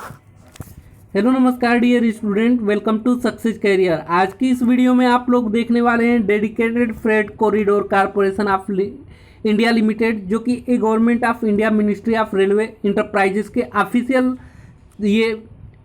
Hello नमस्कार dear student, welcome to success career. आज की इस वीडियो में आप लोग देखने वाले हैं dedicated freight corridor corporation of India limited, जो कि a government of India ministry of railway enterprises के ऑफिशियल ये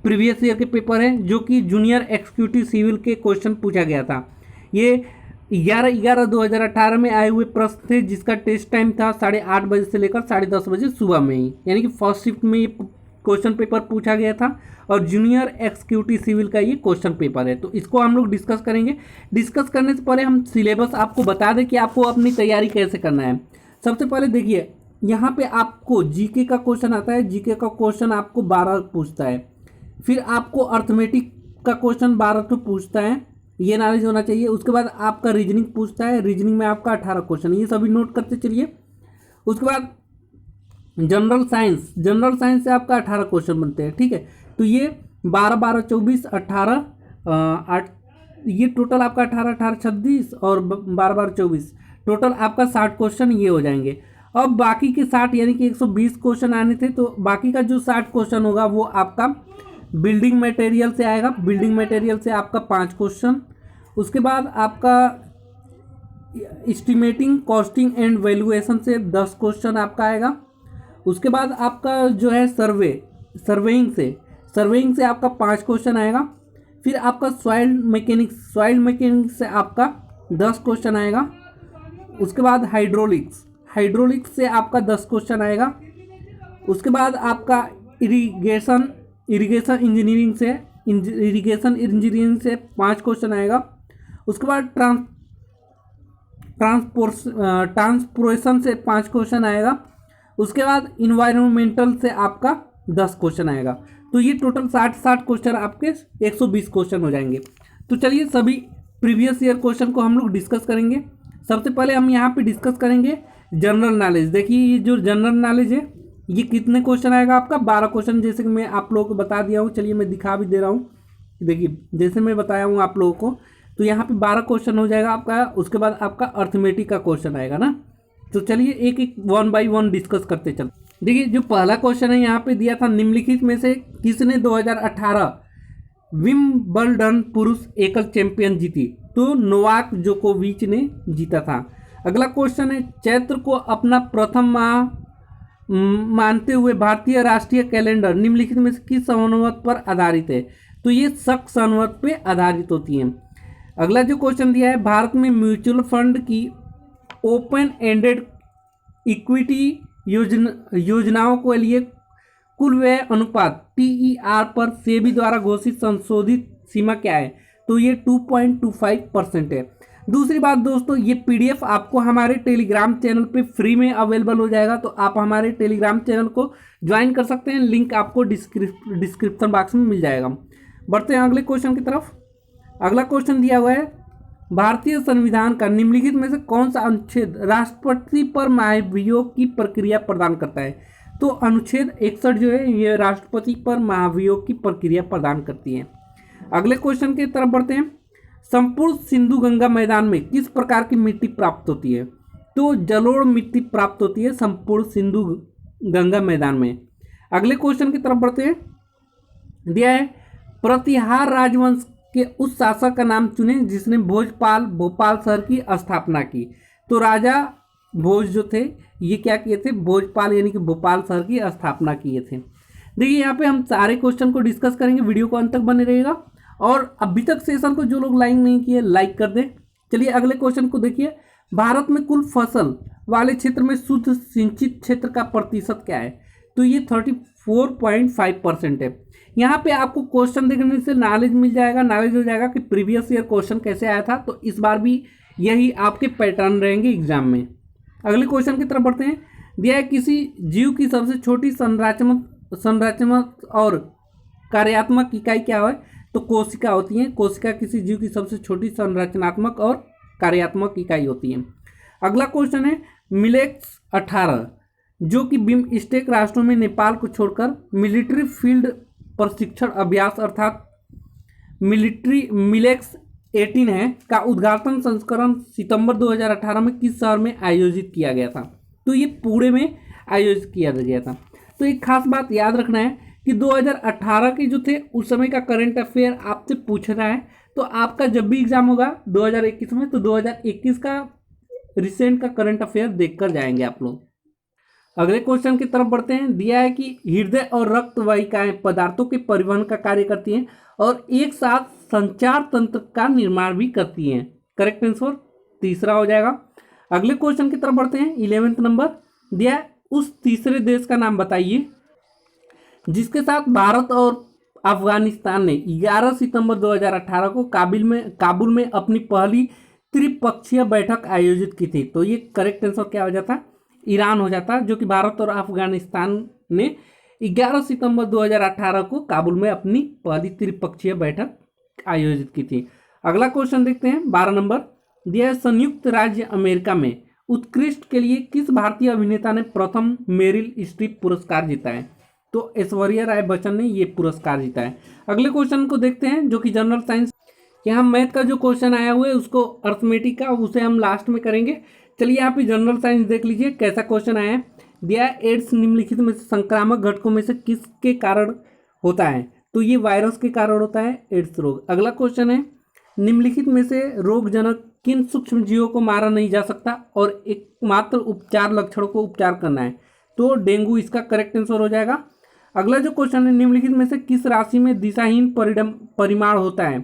प्रीवियस ईयर के पेपर हैं, जो कि जूनियर एग्जीक्यूटिव सिविल के क्वेश्चन पूछा गया था। ये 11/11/2018 में आए हुए प्रश्न थे, जिसका टेस्ट टाइम था 8:30 बजे से लेकर 10:30 बजे सुबह में ही, यानी कि फर्स्ट शिफ्ट में ये क्वेश्चन पेपर पूछा गया था और जूनियर एग्जीक्यूटिव सिविल का ये क्वेश्चन पेपर है। तो इसको हम लोग डिस्कस करेंगे। डिस्कस करने से पहले हम सिलेबस आपको बता दें कि आपको अपनी तैयारी कैसे करना है। सबसे पहले देखिए, यहाँ पे आपको जीके का क्वेश्चन आता है। जीके का क्वेश्चन आपको 12 पूछता है। फिर आपको अर्थमेटिक का क्वेश्चन 12 तो पूछता है, ये नॉलेज होना चाहिए। उसके बाद आपका रीजनिंग पूछता है। रीजनिंग में आपका 18 क्वेश्चन, ये सभी नोट करते चलिए। उसके बाद जनरल साइंस से आपका 18 क्वेश्चन बनते हैं, ठीक है। तो ये 12 12 24 18 8, ये टोटल आपका 18 18 26 और 12 12 24, टोटल आपका 60 क्वेश्चन ये हो जाएंगे। अब बाकी के 60 यानी कि 120 क्वेश्चन आने थे, तो बाकी का जो 60 क्वेश्चन होगा वो आपका बिल्डिंग मटेरियल से आएगा। बिल्डिंग मटेरियल से आपका 5 क्वेश्चन। उसके बाद आपका एस्टिमेटिंग, कॉस्टिंग एंड वैल्यूएशन से 10 क्वेश्चन आपका आएगा। उसके बाद आपका जो है सर्वेइंग से आपका 5 क्वेश्चन आएगा। फिर आपका सॉइल मैकेनिक्स से आपका 10 क्वेश्चन आएगा। उसके बाद हाइड्रोलिक्स से आपका 10 क्वेश्चन आएगा। उसके बाद आपका इरिगेशन इंजीनियरिंग से 5 क्वेश्चन आएगा। उसके बाद ट्रांसपोर्टेशन से 5 क्वेश्चन आएगा। उसके बाद इन्वायरमेंटल से आपका 10 क्वेश्चन आएगा। तो ये टोटल 60 क्वेश्चन आपके 120 क्वेश्चन हो जाएंगे। तो चलिए सभी प्रीवियस ईयर क्वेश्चन को हम लोग डिस्कस करेंगे। सबसे पहले हम यहाँ पे डिस्कस करेंगे जनरल नॉलेज। देखिए, ये जो जनरल नॉलेज है, ये कितने क्वेश्चन आएगा आपका 12 क्वेश्चन, जैसे कि मैं आप लोगों को बता दिया हूँ। चलिए मैं दिखा भी दे रहा हूँ। देखिए, जैसे मैं बताया हूँ आप लोगों को, तो यहाँ पे 12 क्वेश्चन हो जाएगा आपका। उसके बाद आपका अर्थमेटिक का क्वेश्चन आएगा ना। तो चलिए एक एक 1 बाई 1 डिस्कस करते चल। देखिए, जो पहला क्वेश्चन है यहाँ पे दिया था, निम्नलिखित में से किसने 2018 विंबलडन पुरुष एकल चैंपियन जीती? तो नोवाक जोकोविच ने जीता था। अगला क्वेश्चन है, चैत्र को अपना प्रथम माह मानते हुए भारतीय राष्ट्रीय कैलेंडर निम्नलिखित में से किस संवत पर आधारित है? तो ये शक संवत पे आधारित होती है। अगला जो क्वेश्चन दिया है, भारत में म्यूचुअल फंड की ओपन एंडेड इक्विटी योजनाओं के लिए कुल व्यय अनुपात TER पर सेबी द्वारा घोषित संशोधित सीमा क्या है? तो ये 2.25% है। दूसरी बात दोस्तों, ये PDF आपको हमारे टेलीग्राम चैनल पे फ्री में अवेलेबल हो जाएगा। तो आप हमारे टेलीग्राम चैनल को ज्वाइन कर सकते हैं, लिंक आपको डिस्क्रिप्शन बॉक्स में मिल जाएगा। बढ़ते हैं अगले क्वेश्चन की तरफ। अगला क्वेश्चन दिया हुआ है, भारतीय संविधान का निम्नलिखित में से कौन सा अनुच्छेद राष्ट्रपति पर महाभियोग की प्रक्रिया प्रदान करता है? तो अनुच्छेद 61 जो है, ये राष्ट्रपति पर महाभियोग की प्रक्रिया प्रदान करती है। अगले क्वेश्चन की तरफ बढ़ते हैं। संपूर्ण सिंधु गंगा मैदान में किस प्रकार की मिट्टी प्राप्त होती है? तो जलोढ़ मिट्टी प्राप्त होती है संपूर्ण सिंधु गंगा मैदान में। अगले क्वेश्चन की तरफ बढ़ते हैं। दिया है, प्रतिहार राजवंश के उस शासक का नाम चुने जिसने भोपाल शहर की स्थापना की। तो राजा भोज जो थे, ये क्या किए थे? भोजपाल यानी कि भोपाल शहर की स्थापना किए थे। देखिए, यहाँ पे हम सारे क्वेश्चन को डिस्कस करेंगे। वीडियो को अंत तक बने रहेगा। और अभी तक सेशन को जो लोग लाइक नहीं किए, लाइक कर दें। चलिए अगले क्वेश्चन को देखिए। भारत में कुल फसल वाले क्षेत्र में शुद्ध सिंचित क्षेत्र का प्रतिशत क्या है? तो ये 34.5% है। यहाँ पे आपको क्वेश्चन देखने से नॉलेज मिल जाएगा, नॉलेज हो जाएगा कि प्रीवियस ईयर क्वेश्चन कैसे आया था। तो इस बार भी यही आपके पैटर्न रहेंगे एग्जाम में। अगले क्वेश्चन की तरफ बढ़ते हैं। दिया है, किसी जीव की सबसे छोटी संरचनात्मक और कार्यात्मक इकाई क्या है? तो कोशिका होती है। कोशिका किसी जीव की सबसे छोटी संरचनात्मक और कार्यात्मक इकाई होती है। अगला क्वेश्चन है, मिलेक्स 18 जो कि बिम्स्टेक राष्ट्रों में नेपाल को छोड़कर मिलिट्री फील्ड प्रशिक्षण अभ्यास अर्थात मिलेक्स 18 है का उद्घाटन संस्करण सितंबर 2018 में किस शहर में आयोजित किया गया था? तो ये पुणे में आयोजित किया गया था। तो एक खास बात याद रखना है कि 2018 के जो थे उस समय का करंट अफेयर आपसे पूछ रहा है, तो आपका जब भी एग्जाम होगा 2021 में, तो 2021 का रिसेंट का करंट अफेयर देखकर जाएंगे आप लोग। अगले क्वेश्चन की तरफ बढ़ते हैं। दिया है कि हृदय और रक्त वाहिकाएं पदार्थों के परिवहन का कार्य करती हैं और एक साथ संचार तंत्र का निर्माण भी करती हैं। करेक्ट आंसर तीसरा हो जाएगा। अगले क्वेश्चन की तरफ बढ़ते हैं। 11th नंबर दिया है, उस तीसरे देश का नाम बताइए जिसके साथ भारत और अफगानिस्तान ने 11 सितंबर 2018 को काबुल में अपनी पहली त्रिपक्षीय बैठक आयोजित की थी। तो ये करेक्ट आंसर क्या हो जाता? ईरान हो जाता, जो कि भारत और अफगानिस्तान ने 11 सितंबर 2018 को काबुल में अपनी पहली त्रिपक्षीय बैठक आयोजित की थी। अगला क्वेश्चन देखते हैं। 12 नंबर दिया है, संयुक्त राज्य अमेरिका में उत्कृष्ट के लिए किस भारतीय अभिनेता ने प्रथम मेरिल स्ट्रीप पुरस्कार जीता है? तो ऐश्वर्या राय बच्चन ने ये पुरस्कार जीता है। अगले क्वेश्चन को देखते हैं, जो कि जनरल साइंस। यहाँ मैथ का जो क्वेश्चन आया हुआ है उसको अर्थमेटिक का उसे हम लास्ट में करेंगे। चलिए यहाँ पे जनरल साइंस देख लीजिए कैसा क्वेश्चन आया है। दिया है, एड्स निम्नलिखित में से संक्रामक घटकों में से किसके कारण होता है? तो ये वायरस के कारण होता है एड्स रोग। अगला क्वेश्चन है, निम्नलिखित में से रोगजनक किन सूक्ष्म जीवों को मारा नहीं जा सकता और एकमात्र उपचार लक्षणों को उपचार करना है? तो डेंगू इसका करेक्ट आंसर हो जाएगा। अगला जो क्वेश्चन है, निम्नलिखित में से किस राशि में दिशाहीन परिमाण होता है?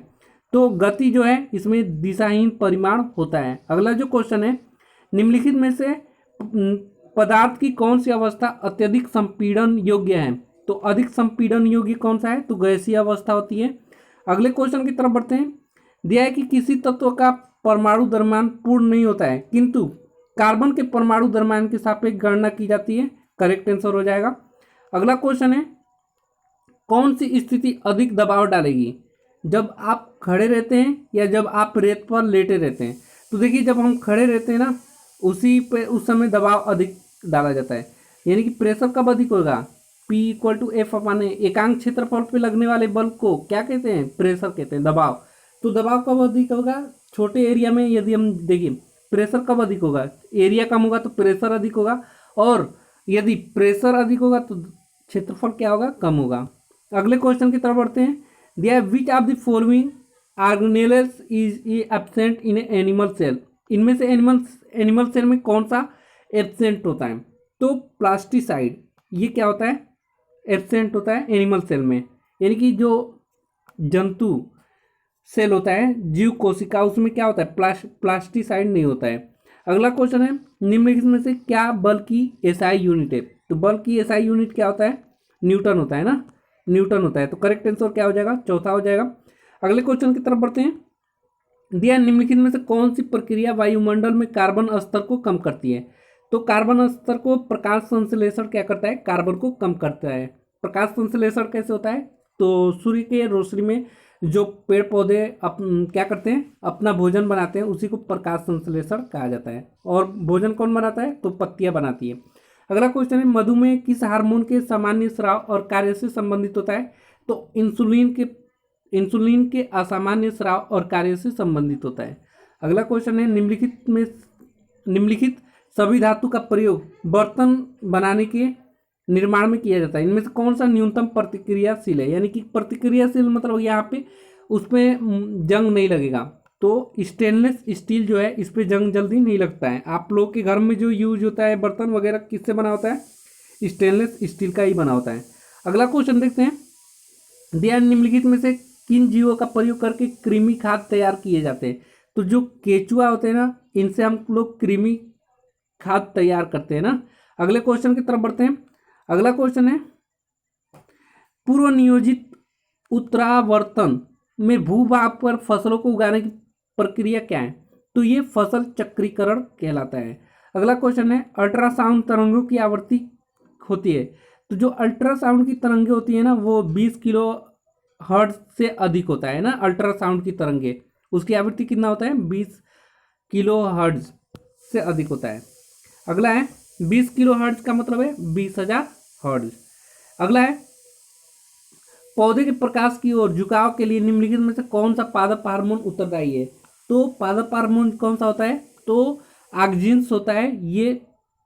तो गति जो है इसमें दिशाहीन परिमाण होता है। अगला जो क्वेश्चन है, निम्नलिखित में से पदार्थ की कौन सी अवस्था अत्यधिक संपीड़न योग्य है? तो अधिक संपीड़न योग्य कौन सा है? तो गैसीय अवस्था होती है। अगले क्वेश्चन की तरफ बढ़ते हैं। दिया है कि किसी तत्व का परमाणु द्रव्यमान पूर्ण नहीं होता है, किंतु कार्बन के परमाणु द्रव्यमान के सापेक्ष गणना की जाती है। करेक्ट आंसर हो जाएगा। अगला क्वेश्चन है, कौन सी स्थिति अधिक दबाव डालेगी, जब आप खड़े रहते हैं या जब आप रेत पर लेटे रहते हैं? तो देखिए, जब हम खड़े रहते हैं ना, उसी पे उस समय दबाव अधिक डाला जाता है। यानी कि प्रेशर कब अधिक होगा? P = F/A। एकांक क्षेत्रफल पे लगने वाले बल को क्या कहते हैं? प्रेशर कहते हैं, दबाव। तो दबाव कब अधिक होगा? छोटे एरिया में यदि हम देखिए, प्रेशर कब अधिक होगा? एरिया कम होगा तो प्रेशर अधिक होगा, और यदि प्रेशर अधिक होगा तो क्षेत्रफल क्या होगा? कम होगा। अगले क्वेश्चन की तरफ बढ़ते हैं। दिया है, which of the following organelles is absent in animal cell? इनमें से एनिमल सेल में कौन सा एब्सेंट होता है? तो प्लास्टिसाइड, ये क्या होता है? एब्सेंट होता है एनिमल सेल में। यानी कि जो जंतु सेल होता है, जीव कोशिका, उसमें क्या होता है? प्लास्टिसाइड नहीं होता है। अगला क्वेश्चन है, निम्नलिखित में से क्या बल की एसआई यूनिट है? तो बल की एसआई यूनिट क्या होता है? न्यूटन होता है ना, न्यूटन होता है। तो करेक्ट आंसर क्या हो जाएगा? चौथा हो जाएगा। अगले क्वेश्चन की तरफ बढ़ते हैं। दिया, निम्नलिखित में से कौन सी प्रक्रिया वायुमंडल में कार्बन स्तर को कम करती है? तो कार्बन स्तर को प्रकाश संश्लेषण क्या करता है? कार्बन को कम करता है। प्रकाश संश्लेषण कैसे होता है? तो सूर्य के रोशनी में जो पेड़ पौधे क्या करते हैं? अपना भोजन बनाते हैं, उसी को प्रकाश संश्लेषण कहा जाता है। और भोजन कौन बनाता है? तो पत्तियां बनाती है। अगला क्वेश्चन है, मधुमेह किस हार्मोन के सामान्य स्राव और कार्य से संबंधित होता है? तो इंसुलिन के असामान्य स्राव और कार्य से संबंधित होता है। अगला क्वेश्चन है, निम्नलिखित सभी धातु का प्रयोग बर्तन बनाने के निर्माण में किया जाता है। इनमें से कौन सा न्यूनतम प्रतिक्रियाशील है? यानी कि प्रतिक्रियाशील मतलब यहाँ पे उसमें जंग नहीं लगेगा। तो स्टेनलेस स्टील जो है, इस पे जंग जल्दी नहीं लगता है। आप लोग के घर में जो यूज होता है बर्तन वगैरह, किससे बना होता है? स्टेनलेस स्टील का ही बना होता है। अगला क्वेश्चन देखते हैं। दिया, निम्नलिखित में से किन जीवों का प्रयोग करके कृमि खाद तैयार किए जाते हैं? तो जो केचुआ होते हैं ना, इनसे हम लोग कृमि खाद तैयार करते हैं ना। अगले क्वेश्चन की तरफ बढ़ते हैं। अगला क्वेश्चन है, पूर्व नियोजित उत्तरावर्तन में भूभाग पर फसलों को उगाने की प्रक्रिया क्या है? तो ये फसल चक्रीकरण कहलाता है। अगला क्वेश्चन है, अल्ट्रासाउंड तरंगों की आवृत्ति होती है। तो जो अल्ट्रासाउंड की तरंगे होती है ना, वो 20 किलो हर्ट्ज से अधिक होता है ना। अल्ट्रासाउंड की तरंगे, उसकी आवृत्ति कितना होता है? 20 किलो हर्ट्ज से अधिक होता है। अगला है, 20 किलो हर्ट्ज का मतलब है 20,000 हर्ट्ज। अगला है, पौधे के प्रकाश की ओर झुकाव के लिए निम्नलिखित में से कौन सा पादप हार्मोन उत्तरदायी है? तो पादप हार्मोन कौन सा होता है? तो ऑक्जिन्स होता है। ये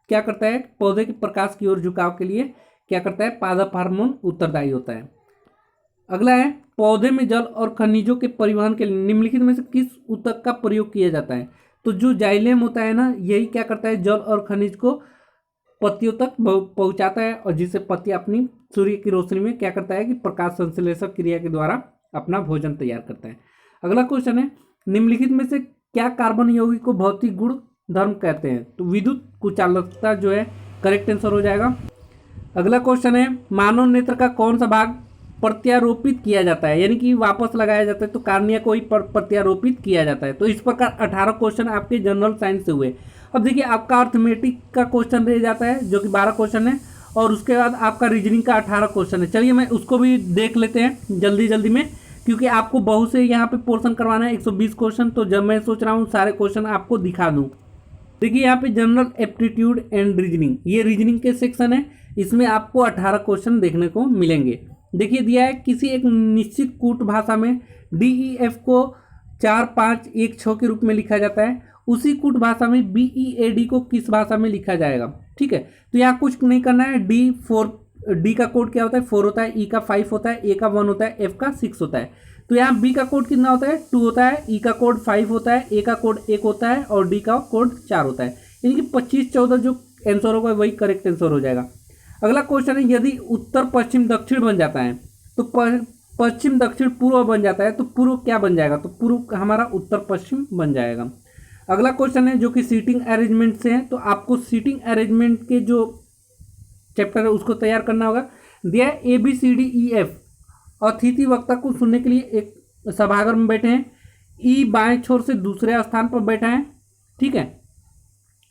क्या करता है? पौधे के प्रकाश की ओर झुकाव के लिए क्या करता है, पादप हार्मोन उत्तरदायी होता है। अगला है, पौधे में जल और खनिजों के परिवहन के लिए निम्नलिखित में से किस ऊतक का प्रयोग किया जाता है। तो जो जाइलेम होता है ना, यही क्या करता है, जल और खनिज को पत्तियों तक पहुंचाता है, और जिससे पत्ती अपनी सूर्य की रोशनी में क्या करता है कि प्रकाश संश्लेषण क्रिया के द्वारा अपना भोजन तैयार करता है। अगला क्वेश्चन है, निम्नलिखित में से क्या कार्बन यौगिक को भौतिक गुण धर्म कहते हैं। तो विद्युत कुचालकता जो है करेक्ट आंसर हो जाएगा। अगला क्वेश्चन है, मानव नेत्र का कौन सा भाग प्रत्यारोपित किया जाता है, यानी कि वापस लगाया जाता है, तो कार्निया को ही प्रत्यारोपित किया जाता है। तो इस प्रकार 18 क्वेश्चन आपके जनरल साइंस से हुए। अब देखिए आपका अर्थमेटिक का क्वेश्चन रह जाता है जो कि 12 क्वेश्चन है, और उसके बाद आपका रीजनिंग का 18 क्वेश्चन है। चलिए मैं उसको भी देख लेते हैं जल्दी जल्दी में, क्योंकि आपको बहुत से यहाँ पे पोर्शन करवाना है 120 क्वेश्चन, तो जब मैं सोच रहा हूँ सारे क्वेश्चन आपको दिखा दूँ। देखिए यहाँ पे जनरल एप्टीट्यूड एंड रीजनिंग, ये रीजनिंग के सेक्शन है, इसमें आपको 18 क्वेश्चन देखने को मिलेंगे। देखिए दिया है, किसी एक निश्चित कूट भाषा में DEF को 4 5 1 6 के रूप में लिखा जाता है, उसी कूट भाषा में BEAD को किस भाषा में लिखा जाएगा। ठीक है, तो यहाँ कुछ नहीं करना है। D का कोड क्या होता है, 4 होता है, E का 5 होता है, A का 1 होता है, F का 6 होता है। तो यहाँ B का कोड कितना होता है, 2 होता है, E का कोड 5 होता है, A का कोड 1 होता है, और D का कोड 4 होता है। यानी कि 25 14 जो आंसर होगा वही करेक्ट आंसर हो जाएगा। अगला क्वेश्चन है, यदि उत्तर पश्चिम दक्षिण बन जाता है तो पश्चिम दक्षिण पूर्व बन जाता है, तो पूर्व क्या बन जाएगा, तो पूर्व हमारा उत्तर पश्चिम बन जाएगा। अगला क्वेश्चन है जो कि सीटिंग अरेंजमेंट से है, तो आपको सीटिंग अरेंजमेंट के जो चैप्टर है उसको तैयार करना होगा। दिया है ABCDEF, अतिथि वक्ता को सुनने के लिए एक सभागार में बैठे हैं, ई बाएं छोर से दूसरे स्थान पर बैठा है। ठीक है,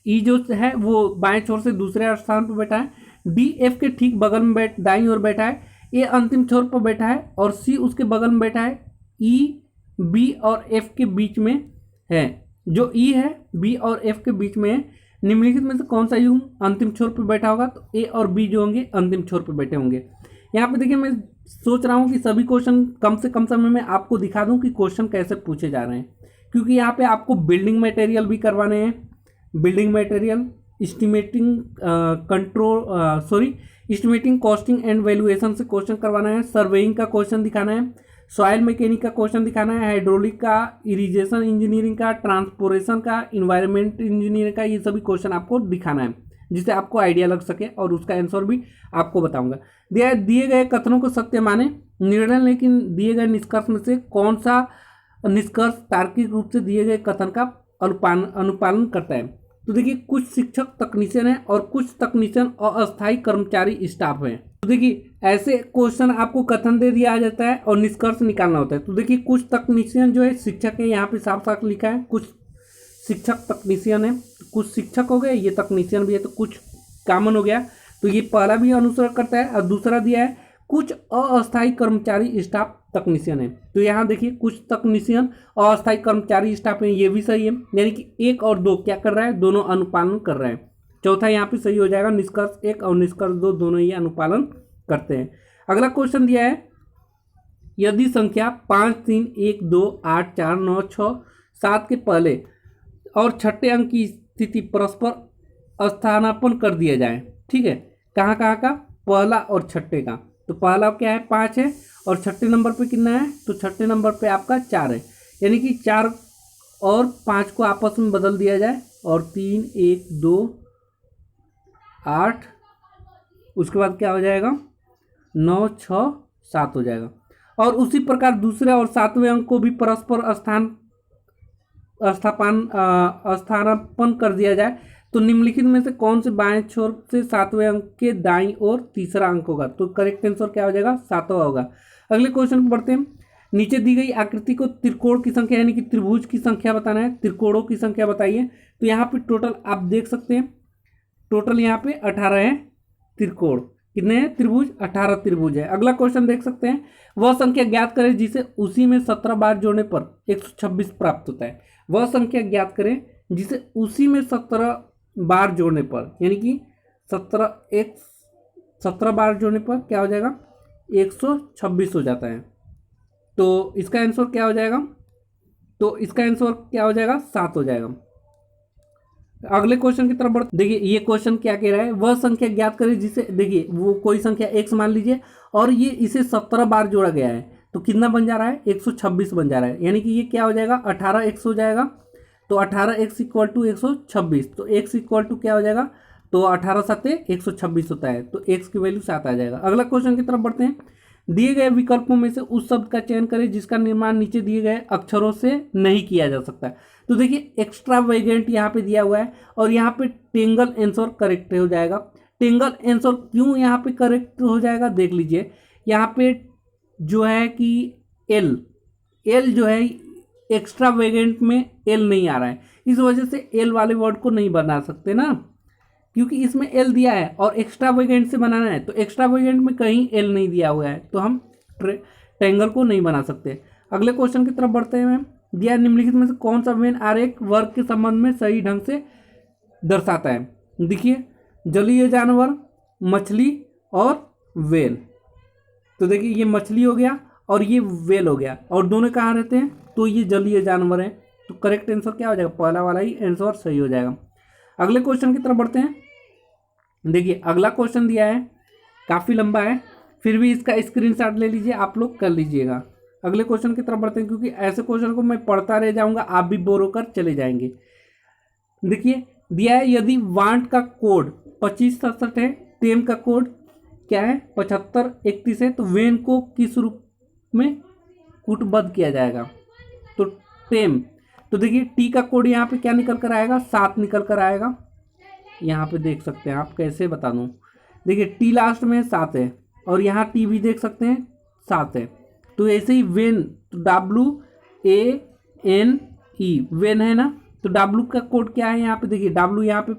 ई जो है वो बाएं छोर से दूसरे स्थान पर बैठा है, डी एफ के ठीक बगल में दाईं ओर बैठा है, ए अंतिम छोर पर बैठा है, और सी उसके बगल में बैठा है, ई बी और एफ के बीच में है। जो ई है बी और एफ के बीच में है, निम्नलिखित में से कौन सा युग्म अंतिम छोर पर बैठा होगा, तो ए और बी जो होंगे अंतिम छोर पर बैठे होंगे। यहाँ पे देखिए मैं सोच रहा हूँ कि सभी क्वेश्चन कम से कम समय में आपको दिखा दूँ कि क्वेश्चन कैसे पूछे जा रहे हैं, क्योंकि यहाँ पे आपको बिल्डिंग मटेरियल भी करवाने हैं, building material, estimating costing and valuation से क्वेश्चन करवाना है, सर्वेइंग का क्वेश्चन दिखाना है, सॉइल मैकेनिक का क्वेश्चन दिखाना है, हाइड्रोलिक का, इरिगेशन इंजीनियरिंग का, ट्रांसपोर्टेशन का, इन्वायरमेंट इंजीनियरिंग का, ये सभी क्वेश्चन आपको दिखाना है जिससे आपको आइडिया लग सके, और उसका आंसर भी आपको बताऊंगा। दिए गए कथनों को सत्य माने निर्णय, लेकिन दिए गए निष्कर्ष में से कौन सा निष्कर्ष तार्किक रूप से दिए गए कथन का अनुपालन करता है। तो देखिए कुछ शिक्षक तकनीशियन है और कुछ तकनीशियन अस्थायी कर्मचारी स्टाफ है। तो देखिए ऐसे क्वेश्चन आपको कथन दे दिया जाता है और निष्कर्ष निकालना होता है। तो देखिए कुछ तकनीशियन जो है शिक्षक है, यहाँ पे साफ साफ लिखा है, कुछ शिक्षक तकनीशियन है, कुछ शिक्षक हो गए, ये तकनीशियन भी है, तो कुछ कॉमन हो गया, तो ये पहला भी अनुसरण करता है। और दूसरा दिया है कुछ अस्थायी कर्मचारी स्टाफ तकनीशियन है, तो यहाँ देखिए कुछ तकनीशियन अस्थायी कर्मचारी स्टाफ है, ये भी सही है, यानी कि 1 और 2 क्या कर रहा है, दोनों अनुपालन कर रहे हैं। चौथा यहाँ पे सही हो जाएगा, निष्कर्ष 1 और निष्कर्ष 2 दोनों ही अनुपालन करते हैं। अगला क्वेश्चन दिया है, यदि संख्या 5 3 1 2 8 4 9 6 7 के पहले और छठे अंक की स्थिति परस्पर स्थानापन्न कर दिया जाए, ठीक है, कहाँ कहाँ का, पहला और छठे का। तो पहला क्या है 5 है, और छठे नंबर पे कितना है, तो छठे नंबर पे आपका 4 है, यानी कि 4 और 5 को आपस में बदल दिया जाए, और 3 1 2 8, उसके बाद क्या हो जाएगा 9 6 7 हो जाएगा। और उसी प्रकार दूसरे और 7वें अंक को भी परस्पर स्थानापन्न कर दिया जाए, तो निम्नलिखित में से कौन से बाएं छोर से 7वें अंक के दाईं ओर तीसरा अंक होगा, तो करेक्ट आंसर क्या हो जाएगा 7वां होगा। अगले क्वेश्चन पर बढ़ते हैं। नीचे दी गई आकृति को त्रिकोण की संख्या यानी कि त्रिभुज की संख्या बताना है, त्रिकोणों की संख्या बताइए। तो यहाँ पे टोटल आप देख सकते हैं, टोटल यहाँ पे 18 है त्रिकोण, कितने हैं त्रिभुज, 18 त्रिभुज है। अगला क्वेश्चन देख सकते हैं, वह संख्या ज्ञात करें जिसे उसी में 17 बार जोड़ने पर 126 प्राप्त होता है। वह संख्या ज्ञात करें जिसे उसी में 17 बार जोड़ने पर, यानी कि 17 बार जोड़ने पर क्या हो जाएगा 126 हो जाता है। तो इसका आंसर क्या हो जाएगा, तो इसका आंसर क्या हो जाएगा 7 हो जाएगा। अगले क्वेश्चन की तरफ बढ़ते। देखिए ये क्वेश्चन क्या कह रहा है, वह संख्या ज्ञात करें जिसे, देखिए वो कोई संख्या x मान लीजिए और ये इसे 17 बार जोड़ा गया है, तो कितना बन जा रहा है, 126 बन जा रहा है। यानी कि ये क्या हो जाएगा, 18x हो जाएगा। तो 18x इक्वल टू 126, तो x इक्वल टू क्या हो जाएगा, तो 18 सत्ते 126 होता है, तो x की वैल्यू 7 आ जाएगा। अगला क्वेश्चन की तरफ बढ़ते हैं। दिए गए विकल्पों में से उस शब्द का चयन करें जिसका निर्माण नीचे दिए गए अक्षरों से नहीं किया जा सकता है। तो देखिए एक्स्ट्रा वेगेंट यहाँ पे दिया हुआ है और यहाँ पे टेंगल आंसर करेक्ट हो जाएगा। टेंगल आंसर क्यों यहाँ पे करेक्ट हो जाएगा, देख लीजिए यहाँ पे जो है कि एल जो है एक्स्ट्रा वेगेंट में एल नहीं आ रहा है, इस वजह से एल वाले वर्ड को नहीं बना सकते ना, क्योंकि इसमें एल दिया है और एक्स्ट्रा वेगेंट से बनाना है, तो एक्स्ट्रा वेगेंट में कहीं एल नहीं दिया हुआ है, तो हम ट्रायंगल को नहीं बना सकते। अगले क्वेश्चन की तरफ बढ़ते हैं। मैम दिया निम्नलिखित में से कौन सा वेन आरेख वर्ग के संबंध में सही ढंग से दर्शाता है। देखिए जलीय जानवर, मछली और वेल। तो देखिए ये मछली हो गया और ये वेल हो गया, और दोनों कहाँ रहते हैं, तो ये जलीय जानवर हैं। तो करेक्ट आंसर क्या हो जाएगा, पहला वाला ही आंसर सही हो जाएगा। अगले क्वेश्चन की तरफ बढ़ते हैं। देखिए अगला क्वेश्चन दिया है, काफ़ी लंबा है, फिर भी इसका स्क्रीनशॉट ले लीजिए, आप लोग कर लीजिएगा। अगले क्वेश्चन की तरफ बढ़ते हैं, क्योंकि ऐसे क्वेश्चन को मैं पढ़ता रह जाऊंगा, आप भी बोर होकर चले जाएंगे। देखिए दिया है, यदि वांट का कोड 2567 है, टेम का कोड क्या है 7531 है, तो वेन को किस रूप में कूटबद्ध किया जाएगा, तो टेम। तो देखिए टी का कोड यहाँ पे क्या निकल कर आएगा, 7 निकल कर आएगा। यहाँ पे देख सकते हैं, आप कैसे बता दूँ, देखिए टी लास्ट में 7 है और यहाँ टी भी देख सकते हैं 7 है। तो ऐसे ही वेन, तो WANE वेन है ना, तो W का कोड क्या है यहाँ पे, देखिए W यहाँ पे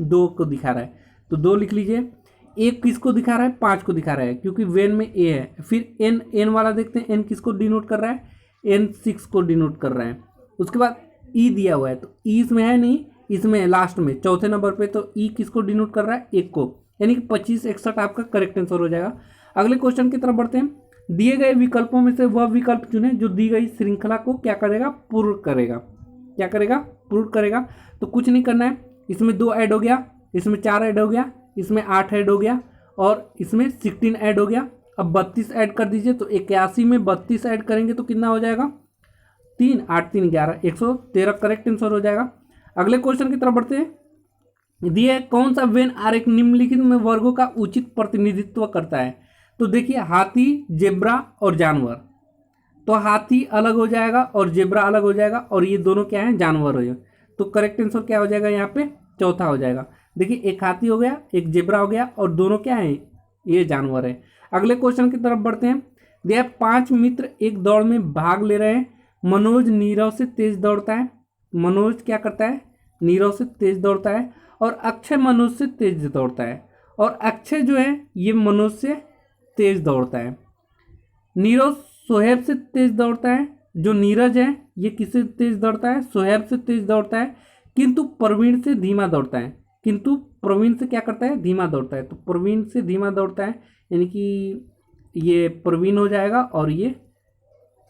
2 को दिखा रहा है, तो 2 लिख लीजिए। एक किसको दिखा रहा है, 5 को दिखा रहा है, क्योंकि वेन में A है। फिर N वाला देखते हैं, N किसको डिनोट कर रहा है, N 6 को डिनोट कर रहा है। उसके बाद E दिया हुआ है, तो E इसमें है नहीं, इसमें है लास्ट में चौथे नंबर पे, तो E किसको डिनोट कर रहा है, 1 को, यानी कि 2561 आपका करेक्ट आंसर हो जाएगा। अगले क्वेश्चन की तरफ बढ़ते हैं। दिए गए विकल्पों में से वह विकल्प चुने जो दी गई श्रृंखला को क्या करेगा, पूर्ण करेगा। क्या करेगा, पूर्ण करेगा। तो कुछ नहीं करना है, इसमें 2 ऐड हो गया, इसमें 4 ऐड हो गया, इसमें 8 ऐड हो गया और इसमें 16 ऐड हो गया। अब 32 ऐड कर दीजिए, तो 81 में 32 ऐड करेंगे तो कितना हो जाएगा, 3 8 3 11 113 करेक्ट आंसर हो जाएगा। अगले क्वेश्चन की तरफ बढ़ते हैं। दिए कौन सा वेन आरेख निम्नलिखित में वर्गों का उचित प्रतिनिधित्व करता है। तो देखिए हाथी, जेब्रा और जानवर, तो हाथी अलग हो जाएगा और जेब्रा अलग हो जाएगा और ये दोनों क्या है, जानवर हो जाएगा। तो करेक्ट आंसर क्या हो जाएगा, यहाँ पे चौथा हो जाएगा। देखिए एक हाथी हो गया, एक जेब्रा हो गया और दोनों क्या है, ये जानवर है। अगले क्वेश्चन की तरफ बढ़ते हैं। दिया 5 मित्र एक दौड़ में भाग ले रहे हैं। मनोज नीरव से तेज दौड़ता है। मनोज क्या करता है, नीरव से तेज दौड़ता है, और अक्षय मनोज से तेज दौड़ता है, और अक्षय जो है ये मनोज से तेज दौड़ता है। नीरज सोहेब से तेज दौड़ता है, जो नीरज है ये किससे तेज दौड़ता है, सोहेब से तेज दौड़ता है, किंतु प्रवीण से धीमा दौड़ता है। किंतु प्रवीण से क्या करता है, धीमा दौड़ता है, तो प्रवीण से धीमा दौड़ता है, यानी कि ये प्रवीण हो जाएगा और ये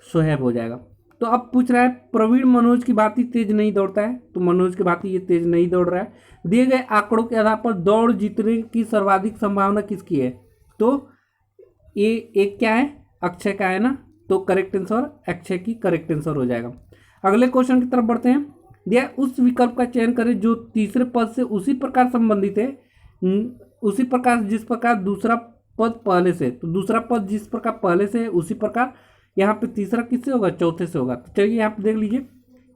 सोहेब हो जाएगा। तो अब पूछ रहा है प्रवीण मनोज की भांति तेज नहीं दौड़ता है, तो मनोज की भांति ये तेज नहीं दौड़ रहा है। दिए गए आंकड़ों के आधार पर दौड़ जीतने की सर्वाधिक संभावना किसकी है, तो ये एक क्या है, अक्षय का है ना, तो करेक्ट आंसर अक्षय की करेक्ट आंसर हो जाएगा। अगले क्वेश्चन की तरफ बढ़ते हैं। दिया उस विकल्प का चयन करें जो तीसरे पद से उसी प्रकार संबंधित है, उसी प्रकार जिस प्रकार दूसरा पद पहले से, तो दूसरा पद जिस प्रकार पहले से है उसी प्रकार यहाँ पे तीसरा किससे होगा, चौथे से होगा। तो चलिए यहाँ पे देख लीजिए,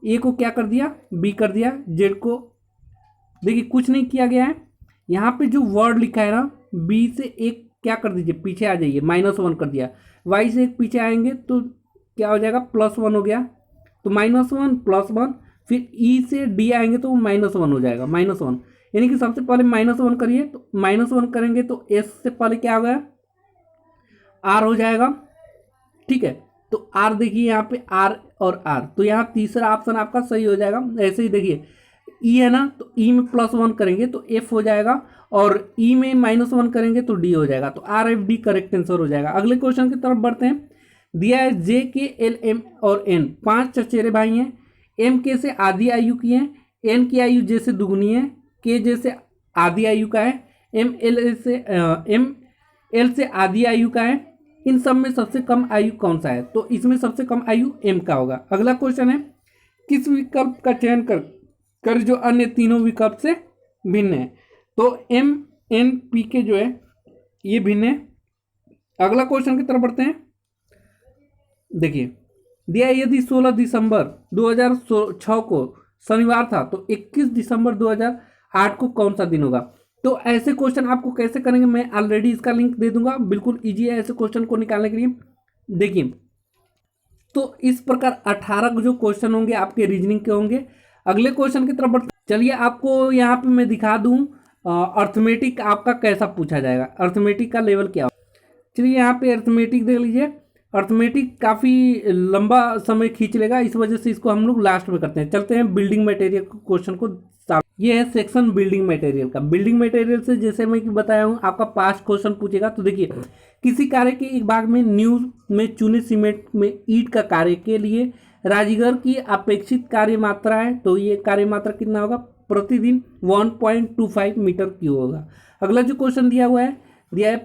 ए को क्या कर दिया, बी कर दिया, जेड को देखिए कुछ नहीं किया गया है। यहाँ पे जो वर्ड लिखा है ना, बी से एक क्या कर दीजिए, पीछे आ जाइए, -1 कर दिया। वाई से एक पीछे आएंगे तो क्या हो जाएगा, +1 हो गया, तो -1 +1। फिर ई से डी आएंगे तो -1 हो जाएगा, -1, यानी कि सबसे पहले -1 करिए, तो -1 करेंगे तो एस से पहले क्या हो गया, आर हो जाएगा, ठीक है। तो आर देखिए यहाँ पे आर और आर, तो यहाँ तीसरा ऑप्शन आपका सही हो जाएगा। ऐसे ही देखिए ई है ना, तो ई में +1 करेंगे तो एफ हो जाएगा, और ई में -1 करेंगे तो डी हो जाएगा, तो R F D correct answer हो जाएगा। अगले क्वेश्चन की तरफ बढ़ते हैं। दिया है जे के एल एम और एन 5 चचेरे भाई हैं। एम के से आधी आयु की हैं, एन की आयु जे से दुगुनी है, के जे से आधी आयु का है, एम एल से आधी आयु का है, इन सब में सबसे कम आयु कौन सा है? तो इसमें सबसे कम आयु एम का होगा। अगला क्वेश्चन है, किस विकल्प का चयन कर जो अन्य तीनों विकल्प से भिन्न है? तो एम एन पी के जो है ये भिन्न है। अगला क्वेश्चन की तरफ बढ़ते हैं। देखिए दिया, यदि 16 दिसंबर 2006 को शनिवार था तो 21 दिसंबर 2008 को कौन सा दिन होगा? तो ऐसे क्वेश्चन आपको कैसे करेंगे, मैं ऑलरेडी इसका लिंक दे दूंगा, बिल्कुल इजी है ऐसे क्वेश्चन को निकालने के लिए। देखिए तो इस प्रकार 18 जो क्वेश्चन होंगे आपके रीजनिंग के होंगे। अगले क्वेश्चन की तरफ बढ़ते, चलिए आपको यहाँ पे मैं दिखा दूं अर्थमेटिक आपका कैसा पूछा जाएगा, अर्थमेटिक का लेवल क्या हो। चलिए यहाँ पे अर्थमेटिक देख लीजिए। अर्थमेटिक काफ़ी लंबा समय खींच लेगा, इस वजह से इसको हम लोग लास्ट में करते हैं। चलते हैं बिल्डिंग मटेरियल क्वेश्चन को। ये है सेक्शन बिल्डिंग मटेरियल का। बिल्डिंग मटेरियल से जैसे मैं बताया हूँ आपका 5 क्वेश्चन पूछेगा। तो देखिए, किसी कार्य के एक भाग में न्यू में चुने सीमेंट में ईंट का कार्य के लिए राजगीर की अपेक्षित कार्य मात्रा है। तो ये कार्य मात्रा कितना होगा? प्रतिदिन 1.25 मीटर क्यूब होगा। अगला जो क्वेश्चन दिया हुआ है, दिया है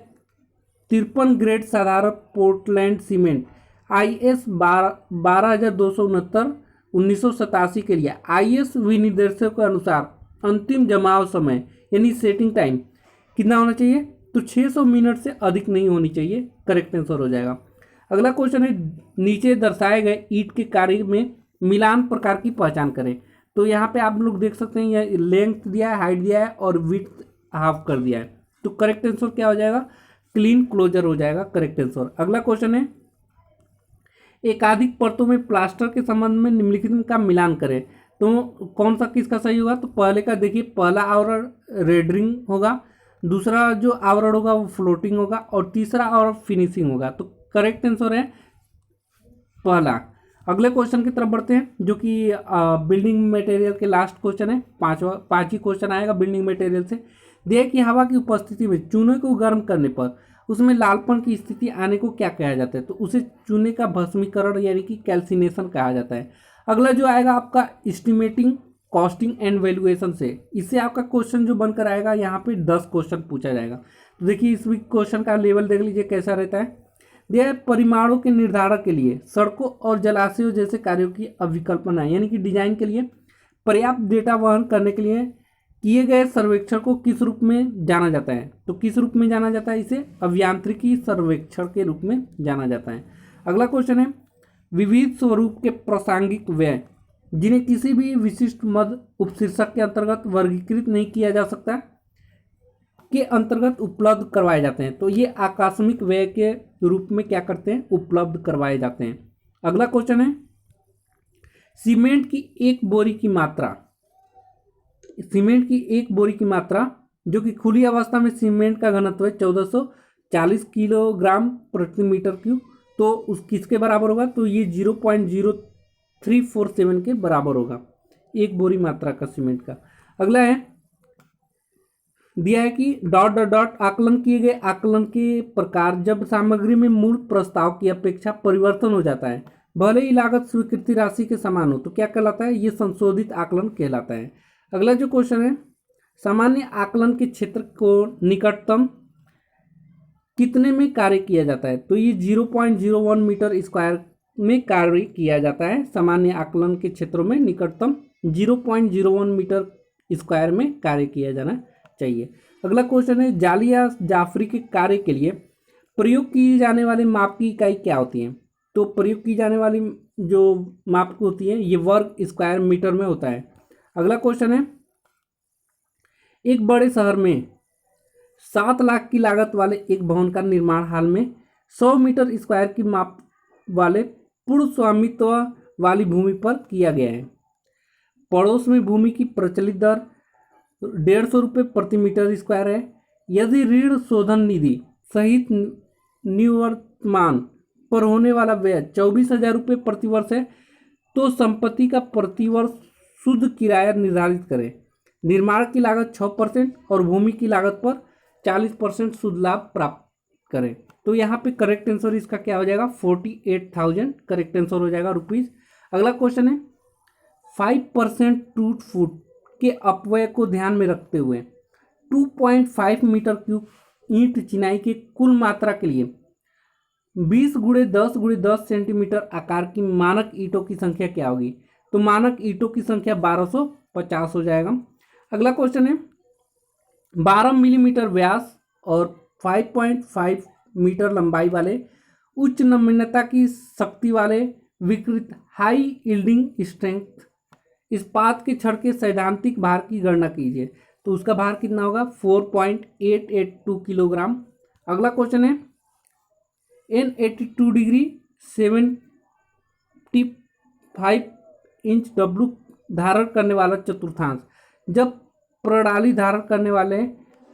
53 ग्रेड साधारण पोर्टलैंड सीमेंट IS 12269 1987 के लिए IS विनिर्देशों के अनुसार अंतिम जमाव समय यानी सेटिंग टाइम कितना होना चाहिए? तो 600 मिनट से अधिक नहीं होनी चाहिए, करेक्ट आंसर हो जाएगा। अगला क्वेश्चन है, नीचे दर्शाए गए ईंट के कार्य में मिलान प्रकार की पहचान करें। तो यहाँ पे आप लोग देख सकते हैं, यह लेंथ दिया है, हाइट दिया है और विड्थ हाफ कर दिया है। तो करेक्ट आंसर क्या हो जाएगा? क्लीन क्लोजर हो जाएगा करेक्ट आंसर। अगला क्वेश्चन है, एकाधिक परतों में प्लास्टर के संबंध में निम्नलिखित का मिलान करें। तो कौन सा किसका सही होगा? तो पहले का देखिए, पहला आवरण रेडरिंग होगा, दूसरा जो आवरण होगा वो फ्लोटिंग होगा और तीसरा आवरण फिनिशिंग होगा। तो करेक्ट आंसर है पहला। अगले क्वेश्चन की तरफ बढ़ते हैं, जो कि बिल्डिंग मटेरियल के लास्ट क्वेश्चन है। पांच ही क्वेश्चन आएगा बिल्डिंग मटेरियल से। दिया कि हवा की उपस्थिति में चूने को गर्म करने पर उसमें लालपन की स्थिति आने को क्या कहा जाता है? तो उसे चूने का भस्मीकरण यानी कि कैल्सिनेशन कहा जाता है। अगला जो आएगा आपका एस्टिमेटिंग कॉस्टिंग एंड वैल्यूएशन से, इससे आपका क्वेश्चन जो बनकर आएगा यहाँ पे 10 क्वेश्चन पूछा जाएगा। तो देखिए इस क्वेश्चन का लेवल देख लीजिए कैसा रहता है। दिया परिमाणों के निर्धारण के लिए सड़कों और जलाशयों जैसे कार्यों की अविकल्पना यानी कि डिजाइन के लिए पर्याप्त डेटा वहन करने के लिए किए गए सर्वेक्षण को किस रूप में जाना जाता है? तो किस रूप में जाना जाता है? इसे अभियांत्रिकी सर्वेक्षण के रूप में जाना जाता है। अगला क्वेश्चन है, विविध स्वरूप के प्रासंगिक व्यय जिन्हें किसी भी विशिष्ट मद उपशीर्षक के अंतर्गत वर्गीकृत नहीं किया जा सकता के अंतर्गत उपलब्ध करवाए जाते हैं। तो ये आकस्मिक व्यय के रूप में क्या करते हैं? उपलब्ध करवाए जाते हैं। अगला क्वेश्चन है, सीमेंट की एक बोरी की मात्रा, सीमेंट की एक बोरी की मात्रा जो कि खुली अवस्था में सीमेंट का घनत्व है 1440 किलोग्राम प्रति मीटर क्यूब, तो उस किसके बराबर होगा? तो ये 0.0347 के बराबर होगा एक बोरी मात्रा का सीमेंट का। अगला है, दिया है कि डॉट डॉट डॉट आकलन किए गए आकलन के प्रकार जब सामग्री में मूल प्रस्ताव की अपेक्षा परिवर्तन हो जाता है भले ही लागत स्वीकृति राशि के समान हो तो क्या कहलाता है? ये संशोधित आकलन कहलाता है। अगला जो क्वेश्चन है, सामान्य आकलन के क्षेत्र को निकटतम कितने में कार्य किया जाता है? तो ये 0.01 मीटर स्क्वायर में कार्य किया जाता है। सामान्य आकलन के क्षेत्रों में निकटतम 0.01 मीटर स्क्वायर में कार्य किया जाना चाहिए। अगला क्वेश्चन है, जाली या जाफरी के कार्य के लिए प्रयोग की जाने वाले माप की इकाई क्या होती है? तो प्रयोग की जाने वाली जो माप होती है ये वर्ग स्क्वायर मीटर में होता है। अगला क्वेश्चन है, एक बड़े शहर में 7 लाख की लागत वाले एक भवन का निर्माण हाल में 100 मीटर स्क्वायर की माप वाले पूर्ण स्वामित्व वाली भूमि पर किया गया है। पड़ोस में भूमि की प्रचलित दर 150 रुपये प्रति मीटर स्क्वायर है। यदि ऋण शोधन निधि सहित निवर्तमान पर होने वाला व्यय 24,000 रुपये प्रतिवर्ष है तो संपत्ति का प्रतिवर्ष शुद्ध किराया निर्धारित करें। निर्माण की लागत 6% और भूमि की लागत पर 40% शुद्ध लाभ प्राप्त करें। तो यहाँ पे करेक्ट आंसर इसका क्या हो जाएगा? 48,000 करेक्ट आंसर हो जाएगा रुपीज। अगला क्वेश्चन है, 5% टूट फुट के अपव्यय को ध्यान में रखते हुए 2.5 मीटर क्यूब ईंट चिनाई की कुल मात्रा के लिए 20 गुणे 10 गुणे 10 सेंटीमीटर आकार की मानक ईंटों की संख्या क्या होगी? तो मानक ईंटों की संख्या 1250 हो जाएगा। अगला क्वेश्चन है 12 मिलीमीटर व्यास और 5.5 मीटर लंबाई वाले उच्च नम्यता की शक्ति वाले विकृत हाई यील्डिंग स्ट्रेंथ इस्पात के छड़ के सैद्धांतिक भार की गणना कीजिए। तो उसका भार कितना होगा? 4.882 किलोग्राम। अगला क्वेश्चन है N82 डिग्री 75 इंच W धारण करने वाला चतुर्थांश जब प्रणाली धारण करने वाले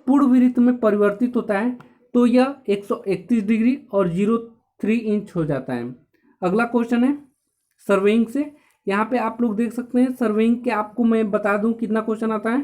पूर्ण वृत्त में परिवर्तित होता है तो यह 131 डिग्री और 03 इंच हो जाता है। अगला क्वेश्चन है सर्वेइंग से। यहाँ पे आप लोग देख सकते हैं सर्वेइंग के आपको मैं बता दूं कितना क्वेश्चन आता है।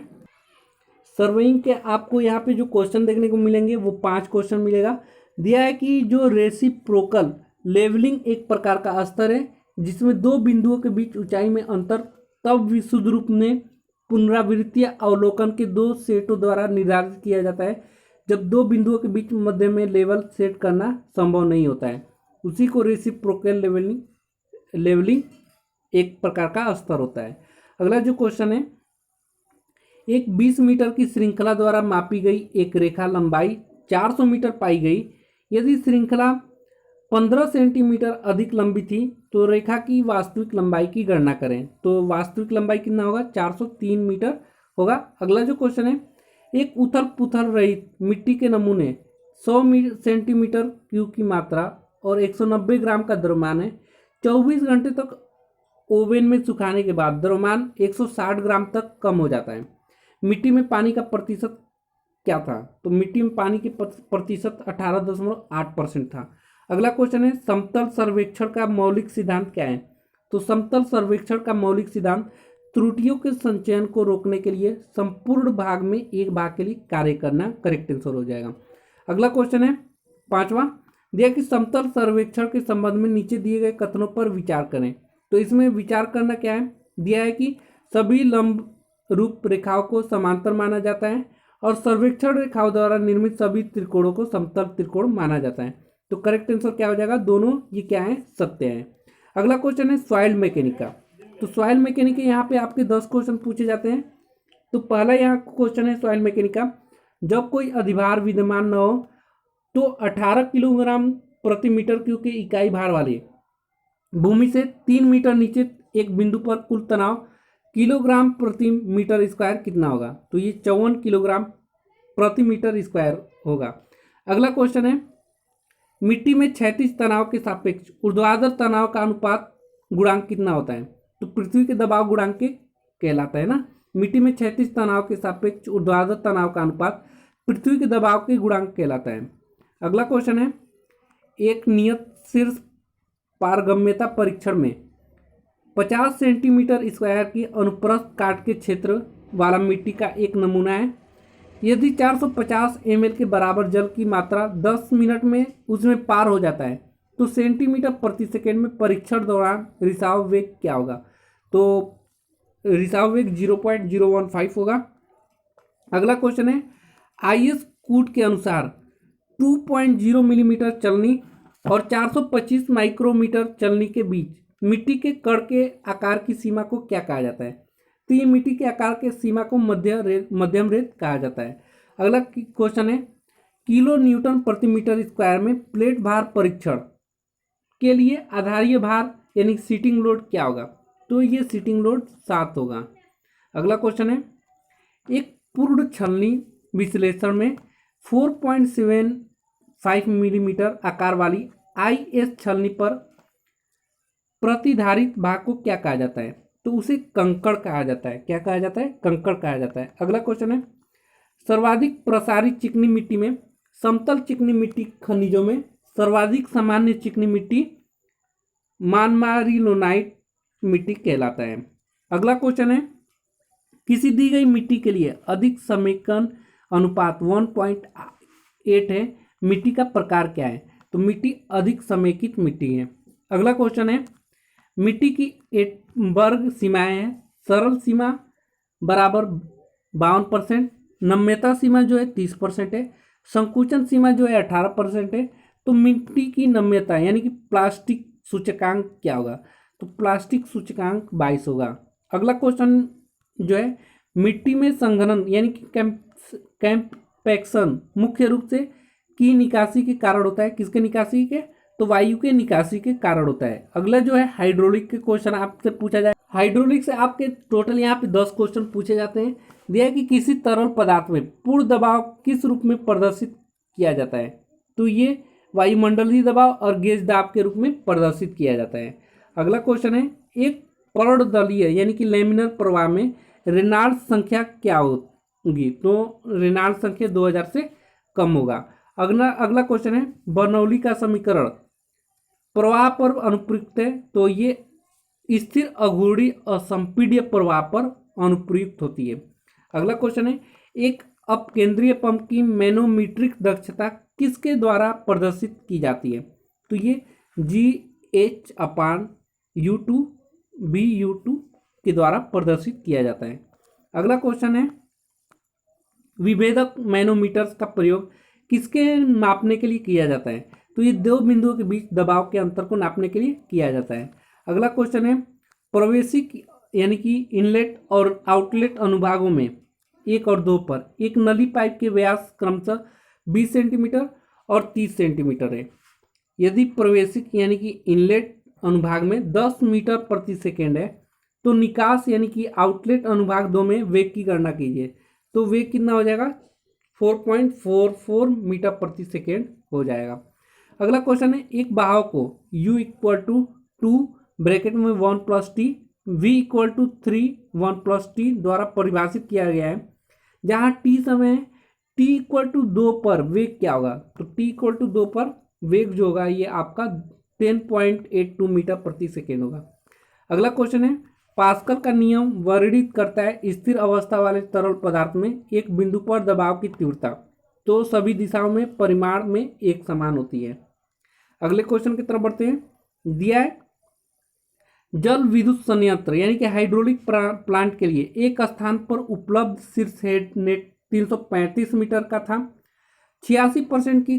सर्वेइंग के आपको यहाँ पे जो क्वेश्चन देखने को मिलेंगे वो 5 क्वेश्चन मिलेगा। दिया है कि जो रेसिप्रोकल लेवलिंग एक प्रकार का स्तर है जिसमें दो बिंदुओं के बीच ऊंचाई में अंतर तब विशुद्ध रूप में पुनरावृत्तीय अवलोकन के दो सेटों द्वारा निर्धारित किया जाता है जब दो बिंदुओं के बीच मध्य में लेवल सेट करना संभव नहीं होता है। उसी को रेसिप्रोकल लेवलिंग एक प्रकार का स्तर होता है। अगला जो क्वेश्चन है एक 20 मीटर की श्रृंखला द्वारा मापी गई एक रेखा लंबाई 400 मीटर पाई गई। यदि श्रृंखला 15 सेंटीमीटर अधिक लंबी थी तो रेखा की वास्तविक लंबाई की गणना करें। तो वास्तविक लंबाई कितना होगा? 403 मीटर होगा। अगला जो क्वेश्चन है एक उथल पुथल रहित मिट्टी के नमूने 100 सेंटीमीटर क्यूब की मात्रा और 190 ग्राम का द्रव्यमान है। 24 घंटे तक ओवन में सुखाने के बाद द्रव्यमान 160 ग्राम तक कम हो जाता है। मिट्टी में पानी का प्रतिशत क्या था? तो मिट्टी में पानी के प्रतिशत 18.8% था। अगला क्वेश्चन है समतल सर्वेक्षण का मौलिक सिद्धांत क्या है? तो समतल सर्वेक्षण का मौलिक सिद्धांत त्रुटियों के संचयन को रोकने के लिए संपूर्ण भाग में एक भाग के लिए कार्य करना करेक्ट आंसर हो जाएगा। अगला क्वेश्चन है 5वां दिया कि समतल सर्वेक्षण के संबंध में नीचे दिए गए कथनों पर विचार करें। तो इसमें विचार करना क्या है? दिया है कि सभी लंब रूप रेखाओं को समांतर माना जाता है और सर्वेक्षण रेखाओं द्वारा निर्मित सभी त्रिकोणों को समतल त्रिकोण माना जाता है। तो करेक्ट आंसर क्या हो जाएगा? दोनों ये क्या है? सत्य है। अगला क्वेश्चन है सॉइल मैकेनिक का। तो सॉइल मैकेनिक के यहाँ पे आपके 10 क्वेश्चन पूछे जाते हैं। तो पहला यहाँ क्वेश्चन है सॉइल मैकेनिक का जब कोई अधिभार विद्यमान न हो तो 18 किलोग्राम प्रति मीटर क्यूब के इकाई भार वाले भूमि से 3 मीटर नीचे एक बिंदु पर कुल तनाव किलोग्राम प्रति मीटर स्क्वायर कितना होगा? तो ये 54 किलोग्राम प्रति मीटर स्क्वायर होगा। अगला क्वेश्चन है मिट्टी में क्षैतिज तनाव के सापेक्ष ऊर्ध्वाधर तनाव का अनुपात गुणांक कितना होता है? तो पृथ्वी के दबाव गुणांक के कहलाता है ना। मिट्टी में क्षैतिज तनाव के सापेक्ष ऊर्ध्वाधर तनाव का अनुपात पृथ्वी के दबाव के गुणांक कहलाता है। अगला क्वेश्चन है एक नियत शीर्ष पारगम्यता परीक्षण में 50 सेंटीमीटर स्क्वायर की अनुप्रस्थ काट के क्षेत्र वाला मिट्टी का एक नमूना है। यदि 450 ml के बराबर जल की मात्रा 10 मिनट में उसमें पार हो जाता है तो सेंटीमीटर प्रति सेकेंड में परीक्षण दौरान रिसाव वेग क्या होगा? तो रिसाव वेग 0.015 होगा। अगला क्वेश्चन है IS कोड के अनुसार 2.0 मिलीमीटर चलनी और 425 माइक्रोमीटर चलनी के बीच मिट्टी के कण के आकार की सीमा को क्या कहा जाता है? तो ये मिट्टी के आकार के सीमा को मध्यम रेत कहा जाता है। अगला क्वेश्चन है किलो न्यूटन प्रति मीटर स्क्वायर में प्लेट भार परीक्षण के लिए आधारीय भार यानी सीटिंग लोड क्या होगा? तो ये सीटिंग लोड 7 होगा। अगला क्वेश्चन है एक पूर्ण छलनी विश्लेषण में 4.75 मिलीमीटर आकार वाली IS छलनी पर प्रतिधारित भाग को क्या कहा जाता है? तो उसे कंकड़ कहा जाता है। क्या कहा जाता है? कंकड़ कहा जाता है। अगला क्वेश्चन है सर्वाधिक प्रसारित चिकनी मिट्टी में समतल चिकनी मिट्टी खनिजों में सर्वाधिक सामान्य चिकनी मिट्टी मानमारिलोनाइट मिट्टी कहलाता है। अगला क्वेश्चन है किसी दी गई मिट्टी के लिए अधिक समेकन अनुपात 1.8 है। मिट्टी का प्रकार क्या है? तो मिट्टी अधिक समेकित मिट्टी है। अगला क्वेश्चन है मिट्टी की 8 वर्ग सीमाएं हैं। सरल सीमा बराबर 52%, नम्यता सीमा जो है 30% है, संकुचन सीमा जो है 18% है। तो मिट्टी की नम्यता यानी कि प्लास्टिक सूचकांक क्या होगा? तो प्लास्टिक सूचकांक 22 होगा। अगला क्वेश्चन जो है, मिट्टी में संघनन यानी कि कैम्पेक्शन मुख्य रूप से की निकासी के कारण होता है। किसके निकासी के? तो वायु के निकासी के कारण होता है। अगला जो है हाइड्रोलिक के क्वेश्चन आपसे पूछा जाए। हाइड्रोलिक से आपके टोटल यहाँ पे 10 क्वेश्चन पूछे जाते हैं। दिया है कि किसी तरल पदार्थ में पूर्ण दबाव किस रूप में प्रदर्शित किया जाता है? तो ये वायुमंडलीय दबाव और गेज दाब के रूप में प्रदर्शित किया जाता है। अगला क्वेश्चन है, एक पर्णदलीय यानी कि लेमिनर प्रवाह में रेनॉल्ड्स संख्या क्या होगी? तो रेनॉल्ड्स संख्या 2000 से कम होगा। अगला क्वेश्चन है, बर्नौली का समीकरण प्रवाह पर अनुप्रयुक्त है। तो ये स्थिर अघूर्णी असंपीड्य प्रवाह पर अनुप्रयुक्त होती है। अगला क्वेश्चन है, एक अपकेंद्रीय पंप की मैनोमीट्रिक दक्षता किसके द्वारा प्रदर्शित की जाती है? तो ये GH/U2 BU2 के द्वारा प्रदर्शित किया जाता है। अगला क्वेश्चन है, विभेदक मैनोमीटर्स का प्रयोग किसके नापने के लिए किया जाता है? तो ये दो बिंदुओं के बीच दबाव के अंतर को नापने के लिए किया जाता है। अगला क्वेश्चन है, प्रवेशिक यानी कि इनलेट और आउटलेट अनुभागों में 1 और 2 पर एक नली पाइप के व्यास क्रमशः 20 सेंटीमीटर और 30 सेंटीमीटर है। यदि प्रवेशिक यानी कि इनलेट अनुभाग में 10 मीटर प्रति सेकेंड है, तो निकास यानी कि आउटलेट अनुभाग 2 में वेग की गणना कीजिए। तो वेग कितना हो जाएगा? 4.44 मीटर प्रति सेकेंड हो जाएगा। अगला क्वेश्चन है, एक बहाव को U = 2 ब्रैकेट में 1 + t V = 3 1 + t द्वारा परिभाषित किया गया है, जहाँ t समय t = 2 पर वेग क्या होगा? तो t = 2 पर वेग जो होगा ये आपका 10.82 मीटर प्रति सेकेंड होगा। अगला क्वेश्चन है, पास्कल का नियम वर्णित करता है स्थिर अवस्था वाले तरल पदार्थ में एक बिंदु पर दबाव की तीव्रता तो सभी दिशाओं में परिमाण में एक समान होती है। अगले क्वेश्चन की तरफ बढ़ते हैं। दिया है, जल विद्युत संयंत्र यानी कि हाइड्रोलिक प्लांट के लिए एक स्थान पर उपलब्ध शीर्ष हेड नेट 335 मीटर का था। 86% की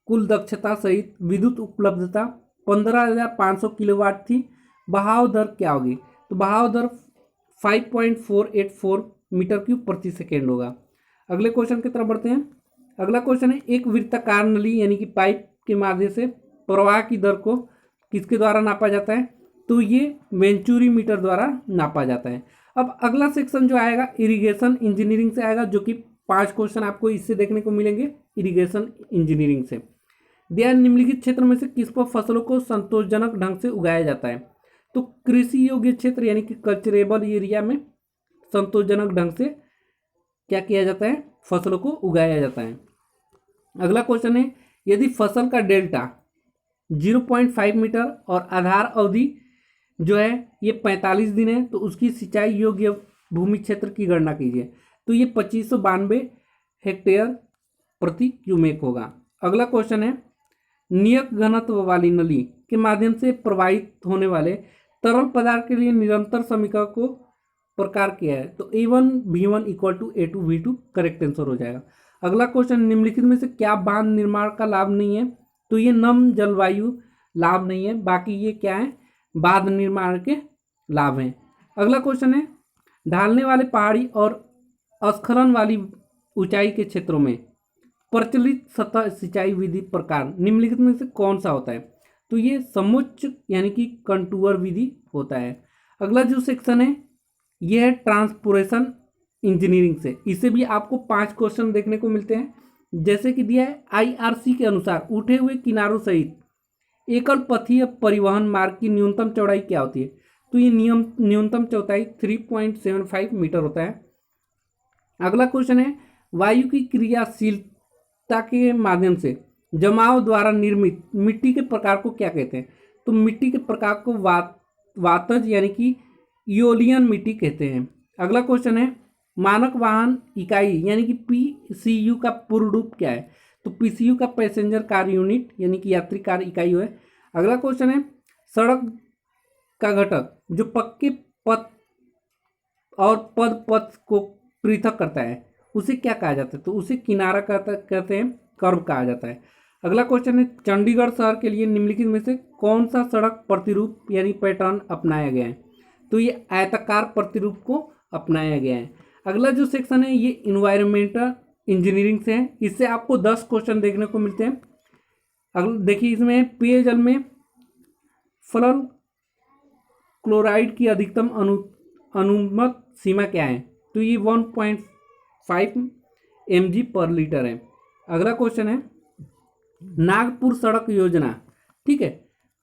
कुल दक्षता सहित विद्युत उपलब्धता 15,500 किलोवाट थी। बहाव दर क्या होगी? तो बहाव दर 5.484 मीटर क्यूब प्रति सेकेंड होगा। अगले क्वेश्चन की तरफ बढ़ते हैं। अगला क्वेश्चन है, एक वृत्ताकार नली यानी कि पाइप के माध्यम से प्रवाह की दर को किसके द्वारा नापा जाता है? तो ये वेंचुरी मीटर द्वारा नापा जाता है। अब अगला सेक्शन जो आएगा इरिगेशन इंजीनियरिंग से आएगा, जो कि 5 क्वेश्चन आपको इससे देखने को मिलेंगे इरिगेशन इंजीनियरिंग से। दिया निम्नलिखित क्षेत्र में से किस पर फसलों को संतोषजनक ढंग से उगाया जाता है? तो कृषि योग्य क्षेत्र यानी कि कल्चरेबल एरिया में संतोषजनक ढंग से क्या किया जाता है? फसलों को उगाया जाता है। अगला क्वेश्चन है, यदि फसल का डेल्टा 0.5 मीटर और आधार अवधि जो है ये 45 दिन है, तो उसकी सिंचाई योग्य भूमि क्षेत्र की गणना कीजिए। तो ये 2592 हेक्टेयर प्रति क्यूमेक होगा। अगला क्वेश्चन है, नियत घनत्व वाली नली के माध्यम से प्रवाहित होने वाले तरल पदार्थ के लिए निरंतर समीकरण को प्रकार किया है। तो A1 B1 = A2 V2 correct answer हो जाएगा। अगला क्वेश्चन, निम्नलिखित में से क्या बांध निर्माण का लाभ नहीं है? तो ये नम जलवायु लाभ नहीं है, बाकी ये क्या है? बांध निर्माण के लाभ हैं। अगला क्वेश्चन है, ढालने वाले पहाड़ी और स्खलन वाली ऊंचाई के क्षेत्रों में प्रचलित सतह सिंचाई विधि प्रकार निम्नलिखित में से कौन सा होता है? तो ये समुच्च यानी कि कंटूर विधि होता है। अगला जो सेक्शन है यह है ट्रांसपोर्टेशन इंजीनियरिंग से। इसे भी आपको 5 क्वेश्चन देखने को मिलते हैं। जैसे कि दिया है, IRC के अनुसार उठे हुए किनारों सहित एकल पथीय परिवहन मार्ग की न्यूनतम चौड़ाई क्या होती है? तो ये न्यूनतम चौड़ाई 3.75 मीटर होता है। अगला क्वेश्चन है, वायु की क्रियाशीलता के माध्यम से जमाव द्वारा निर्मित मिट्टी के प्रकार को क्या कहते हैं? तो मिट्टी के प्रकार को वातज यानी कि इओलियन मिट्टी कहते हैं। अगला क्वेश्चन है, मानक वाहन इकाई यानी कि PCU का पूर्ण रूप क्या है? तो PCU का पैसेंजर कार यूनिट यानी कि यात्री कार इकाई है। अगला क्वेश्चन है, सड़क का घटक जो पक्के पथ और पद पथ को पृथक करता है उसे क्या कहा जाता है? तो उसे किनारा कहते हैं, कर्व कहा जाता है। अगला क्वेश्चन है, चंडीगढ़ शहर के लिए निम्नलिखित में से कौन सा सड़क प्रतिरूप यानी पैटर्न अपनाया गया है? तो ये आयताकार प्रतिरूप को अपनाया गया है। अगला जो सेक्शन है ये इन्वायरमेंटल इंजीनियरिंग से है, इससे आपको 10 क्वेश्चन देखने को मिलते हैं। अगला देखिए, इसमें पेयजल में फ्लोर क्लोराइड की अधिकतम अनुमत सीमा क्या है? तो ये 1.5 mg पर लीटर है। अगला क्वेश्चन है, नागपुर सड़क योजना, ठीक है,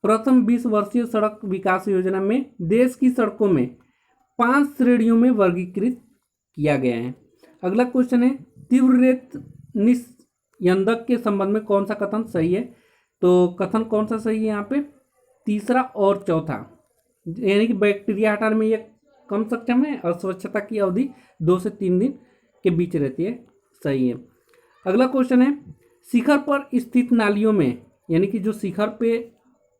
प्रथम 20 वर्षीय सड़क विकास योजना में देश की सड़कों में 5 श्रेणियों में वर्गीकृत किया गया है। अगला क्वेश्चन है, तीव्र रेत निस्यंदक के संबंध में कौन सा कथन सही है? तो कथन कौन सा सही है यहाँ पे? तीसरा और चौथा, यानी कि बैक्टीरिया हटाने में यह कम सक्षम है और स्वच्छता की अवधि 2 से 3 दिन के बीच रहती है, सही है। अगला क्वेश्चन है, शिखर पर स्थित नालियों में, यानी कि जो शिखर पे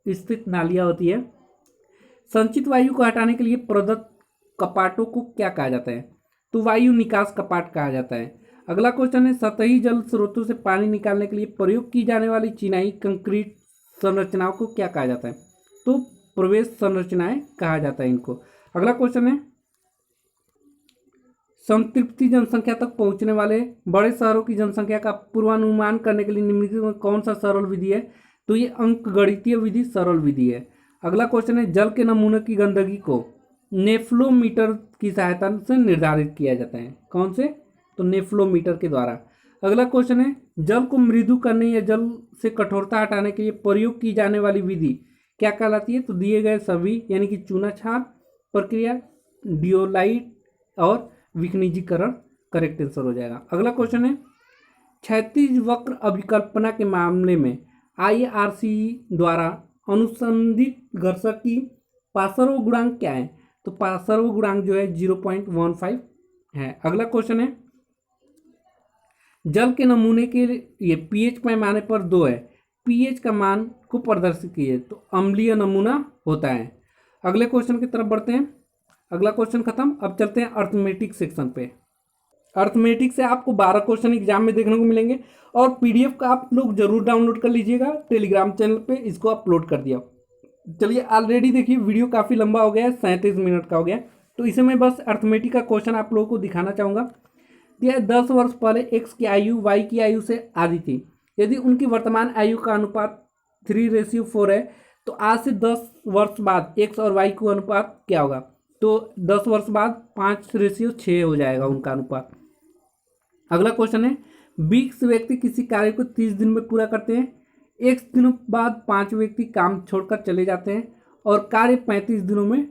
स्थित नालियाँ होती है, संचित वायु को हटाने के लिए प्रदत्त कपाटों को क्या कहा जाता है? तो वायु निकास कपाट कहा जाता है। अगला क्वेश्चन है, सतही जल स्रोतों से पानी निकालने के लिए प्रयोग की जाने वाली चिनाई कंक्रीट संरचनाओं को क्या कहा जाता है? तो प्रवेश संरचनाएं कहा जाता है इनको। अगला क्वेश्चन है, संतृप्ति जनसंख्या तक पहुंचने वाले बड़े शहरों की जनसंख्या का पूर्वानुमान करने के लिए निम्नलिखित में कौन सा सरल विधि है? तो ये अंकगणितीय विधि सरल विधि है। अगला क्वेश्चन है, जल के नमूने की गंदगी को नेफ्लोमीटर की सहायता से निर्धारित किया जाता है। कौन से? तो नेफ्लोमीटर के द्वारा। अगला क्वेश्चन है, जल को मृदु करने या जल से कठोरता हटाने के लिए प्रयोग की जाने वाली विधि क्या कहलाती है? तो दिए गए सभी, यानी कि चूना छाप प्रक्रिया, डियोलाइट और विखनिजीकरण करेक्ट आंसर हो जाएगा। अगला क्वेश्चन है, क्षैतिज वक्र अभिकल्पना के मामले में IRCE द्वारा अनुसंधित घर्षक की पार्श्व गुणांक क्या है? तो पार्श्व गुणांक जो है 0.15 है। अगला क्वेश्चन है, जल के नमूने के लिए pH पैमाने पर 2 है, pH का मान को प्रदर्शित कीजिए। तो अम्लीय नमूना होता है। अगले क्वेश्चन की तरफ बढ़ते हैं। अगला क्वेश्चन खत्म, अब चलते हैं अर्थमेटिक सेक्शन पे। अर्थमेटिक से आपको 12 क्वेश्चन एग्जाम में देखने को मिलेंगे और PDF का आप लोग जरूर डाउनलोड कर लीजिएगा, टेलीग्राम चैनल पे इसको अपलोड कर दिया। चलिए, ऑलरेडी देखिए वीडियो काफ़ी लंबा हो गया है, 37 मिनट का हो गया, तो इसे मैं बस अर्थमेटिक का क्वेश्चन आप लोगों को दिखाना चाहूँगा। यह 10 वर्ष पहले x की आयु y की आयु से आधी थी। यदि उनकी वर्तमान आयु का अनुपात 3:4 है तो आज से 10 वर्ष बाद x और y का अनुपात क्या होगा? तो 10 वर्ष बाद 5:6 हो जाएगा उनका अनुपात। अगला क्वेश्चन है, 20 व्यक्ति किसी कार्य को 30 दिन में पूरा करते हैं, x दिनों बाद 5 व्यक्ति काम छोड़कर चले जाते हैं और कार्य 35 दिनों में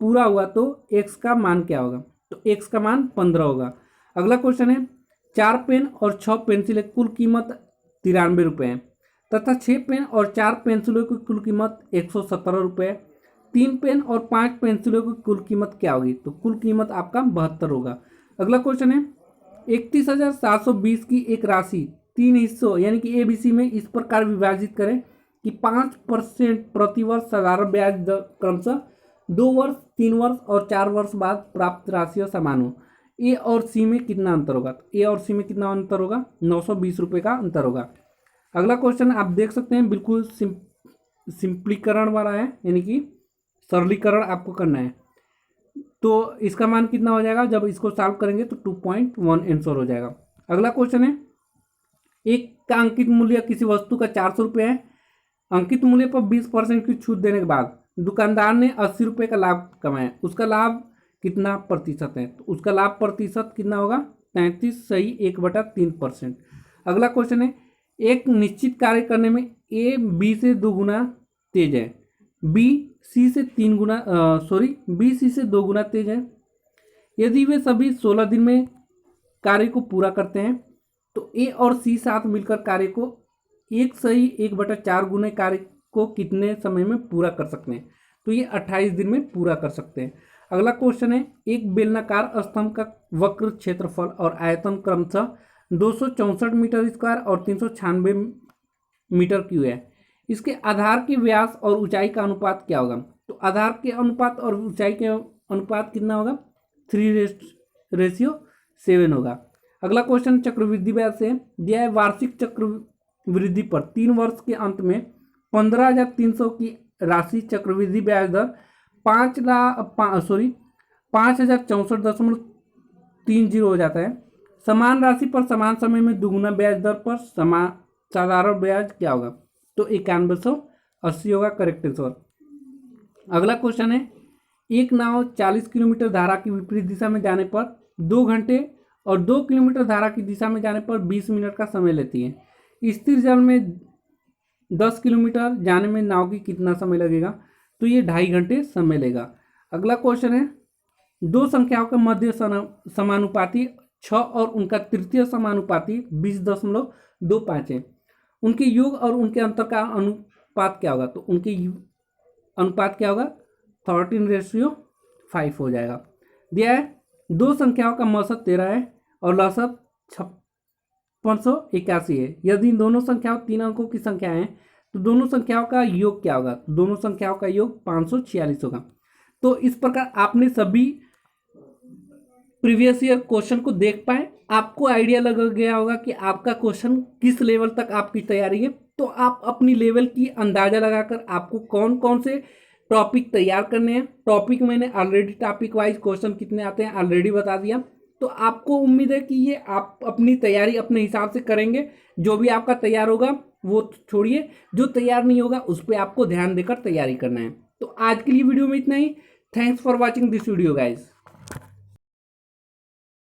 पूरा हुआ तो x का मान क्या होगा? तो x का मान 15 होगा। अगला क्वेश्चन है, 4 पेन और 6 पेंसिलें कुल कीमत 93 रुपये है तथा 6 पेन और 4 पेंसिलों की कुल कीमत 117 रुपये है। 3 पेन और 5 पेंसिलों की कुल कीमत क्या होगी? तो कुल कीमत आपका 72 होगा। अगला क्वेश्चन है, 31,720 की एक राशि 3 हिस्सों यानी कि ABC में इस प्रकार विभाजित करें कि 5% प्रतिवर्ष साधारण ब्याज दर क्रमशः 2 वर्ष, 3 वर्ष और 4 वर्ष बाद प्राप्त राशियाँ समान हो। A और C में कितना अंतर होगा? तो A और C में कितना अंतर होगा? 920 रुपये का अंतर होगा। अगला क्वेश्चन आप देख सकते हैं, बिल्कुल सिंपलीकरण वाला है, यानी कि सरलीकरण आपको करना है। तो इसका मान कितना हो जाएगा? जब इसको सॉल्व करेंगे तो 2.1 आंसर हो जाएगा। अगला क्वेश्चन है, एक का अंकित मूल्य किसी वस्तु का 400 रुपये है। अंकित मूल्य पर 20% की छूट देने के बाद दुकानदार ने 80 रुपये का लाभ कमाया, उसका लाभ कितना प्रतिशत है? तो उसका लाभ प्रतिशत कितना होगा? 33 सही 1/3%। अगला क्वेश्चन है, एक निश्चित कार्य करने में A B से 2 गुना तेज है, B C से 2 गुना तेज है। यदि वे सभी 16 दिन में कार्य को पूरा करते हैं तो A और C साथ मिलकर कार्य को 1 सही 1/4 गुने कार्य को कितने समय में पूरा कर सकते हैं? तो ये 28 दिन में पूरा कर सकते हैं। अगला क्वेश्चन है, एक बेलनाकार स्तंभ का वक्र क्षेत्रफल और आयतन क्रमशः 264 मीटर स्क्वायर और 396 मीटर क्यूब है। इसके आधार के व्यास और ऊंचाई का अनुपात क्या होगा? तो आधार के अनुपात और ऊंचाई के अनुपात कितना होगा? 3:7 होगा। अगला क्वेश्चन चक्रवृद्धि ब्याज से दिया है, वार्षिक चक्रवृद्धि पर 3 वर्ष के अंत में 15,300 की राशि चक्रवृद्धि ब्याज दर 5,64.30 हो जाता है। समान राशि पर समान समय में दुगुना ब्याज दर पर समान साधारण ब्याज क्या होगा? तो 9180 होगा करेक्ट आंसर। अगला क्वेश्चन है, एक नाव 40 किलोमीटर धारा की विपरीत दिशा में जाने पर 2 घंटे और 2 किलोमीटर धारा की दिशा में जाने पर 20 मिनट का समय लेती है। स्थिर जल में 10 किलोमीटर जाने में नाव की कितना समय लगेगा? तो ये 2.5 घंटे समय लेगा। अगला क्वेश्चन है, दो संख्याओं का मध्य समानुपाती 6 और उनका तृतीय समानुपाती 20.25 है। उनके योग और उनके अंतर का अनुपात क्या होगा? तो उनके अनुपात क्या होगा? 13:5 हो जाएगा। दिया है, दो संख्याओं का मौसत 13 है और लसत 5681 है। यदि दोनों संख्याओं 3 अंकों की संख्या है तो दोनों संख्याओं का योग क्या होगा? दोनों संख्याओं का योग 546 होगा। तो इस प्रकार आपने सभी प्रीवियस ईयर क्वेश्चन को देख पाए, आपको आइडिया लग गया होगा कि आपका क्वेश्चन किस लेवल तक आपकी तैयारी है। तो आप अपनी लेवल की अंदाजा लगाकर आपको कौन कौन से टॉपिक तैयार करने हैं, टॉपिक मैंने ऑलरेडी टॉपिक वाइज क्वेश्चन कितने आते हैं ऑलरेडी बता दिया। तो आपको उम्मीद है कि ये आप अपनी तैयारी अपने हिसाब से करेंगे। जो भी आपका तैयार होगा वो छोड़िए, जो तैयार नहीं होगा उस पर आपको ध्यान देकर तैयारी करना है। तो आज के लिए वीडियो में इतना ही। Thanks for watching this video guys.